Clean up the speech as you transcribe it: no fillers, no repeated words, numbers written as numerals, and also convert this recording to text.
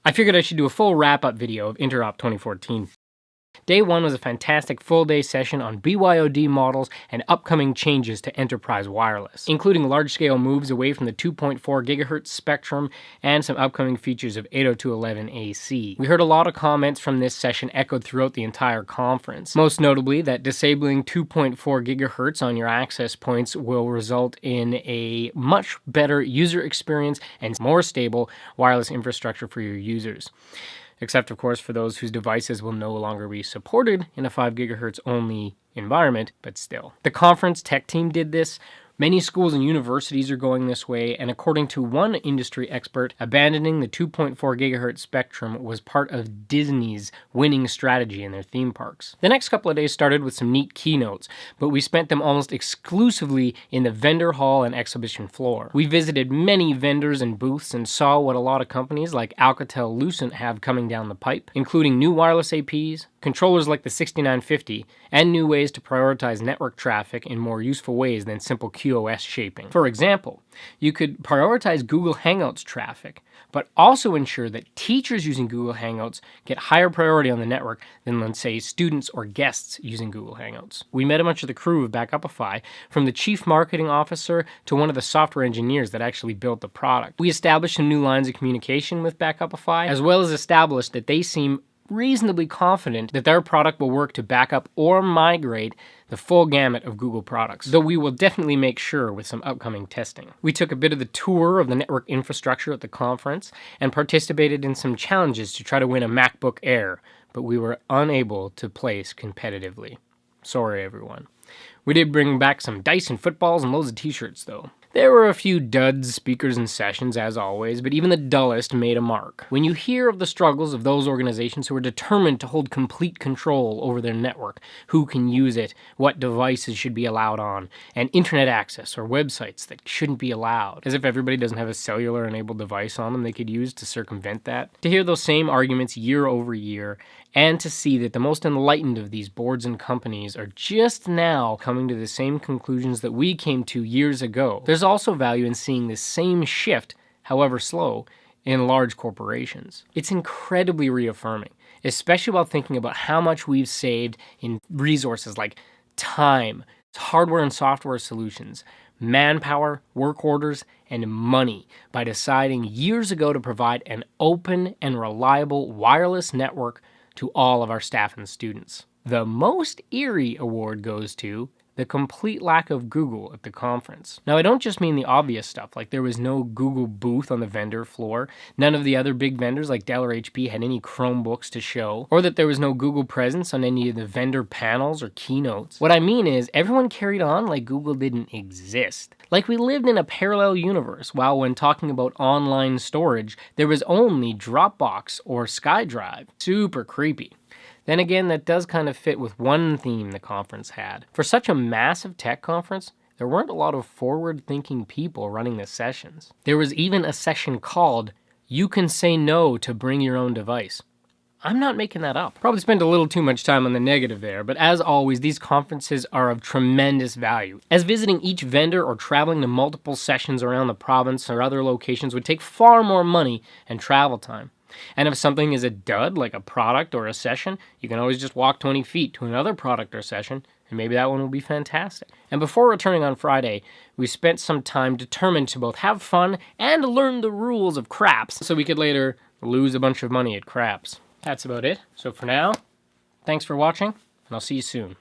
I figured I should do a full wrap-up video of Interop 2014. Day 1 was a fantastic full-day session on BYOD models and upcoming changes to enterprise wireless, including large-scale moves away from the 2.4 GHz spectrum and some upcoming features of 802.11ac. We heard a lot of comments from this session echoed throughout the entire conference, most notably that disabling 2.4 GHz on your access points will result in a much better user experience and more stable wireless infrastructure for your users. Except, of course, for those whose devices will no longer be supported in a 5 GHz only environment, but still. The conference tech team did this. Many schools and universities are going this way, and according to one industry expert, abandoning the 2.4 GHz spectrum was part of Disney's winning strategy in their theme parks. The next couple of days started with some neat keynotes, but we spent them almost exclusively in the vendor hall and exhibition floor. We visited many vendors and booths and saw what a lot of companies like Alcatel-Lucent have coming down the pipe, including new wireless APs, controllers like the 6950, and new ways to prioritize network traffic in more useful ways than simple QoS shaping. For example, you could prioritize Google Hangouts traffic, but also ensure that teachers using Google Hangouts get higher priority on the network than, let's say, students or guests using Google Hangouts. We met a bunch of the crew of Backupify, from the chief marketing officer to one of the software engineers that actually built the product. We established some new lines of communication with Backupify, as well as established that they seem reasonably confident that their product will work to back up or migrate the full gamut of Google products, though we will definitely make sure with some upcoming testing. We took a bit of the tour of the network infrastructure at the conference and participated in some challenges to try to win a MacBook Air, but we were unable to place competitively. Sorry, everyone. We did bring back some dice and footballs and loads of t-shirts, though. There were a few duds, speakers, and sessions, as always, but even the dullest made a mark. When you hear of the struggles of those organizations who are determined to hold complete control over their network, who can use it, what devices should be allowed on, and internet access or websites that shouldn't be allowed, as if everybody doesn't have a cellular-enabled device on them they could use to circumvent that. To hear those same arguments year over year, and to see that the most enlightened of these boards and companies are just now coming to the same conclusions that we came to years ago. There's also value in seeing this same shift, however slow, in large corporations. It's incredibly reaffirming, especially while thinking about how much we've saved in resources like time, hardware and software solutions, manpower, work orders, and money by deciding years ago to provide an open and reliable wireless network to all of our staff and students. The most eerie award goes to the complete lack of Google at the conference. Now, I don't just mean the obvious stuff, like there was no Google booth on the vendor floor, none of the other big vendors like Dell or HP had any Chromebooks to show, or that there was no Google presence on any of the vendor panels or keynotes. What I mean is, everyone carried on like Google didn't exist. Like we lived in a parallel universe, while when talking about online storage, there was only Dropbox or SkyDrive. Super creepy. Then again, that does kind of fit with one theme the conference had. For such a massive tech conference, there weren't a lot of forward-thinking people running the sessions. There was even a session called, "You Can Say No to Bring Your Own Device." I'm not making that up. Probably spent a little too much time on the negative there, but as always, these conferences are of tremendous value, as visiting each vendor or traveling to multiple sessions around the province or other locations would take far more money and travel time. And if something is a dud, like a product or a session, you can always just walk 20 feet to another product or session, and maybe that one will be fantastic. And before returning on Friday, we spent some time determined to both have fun and learn the rules of craps, so we could later lose a bunch of money at craps. That's about it. So for now, thanks for watching, and I'll see you soon.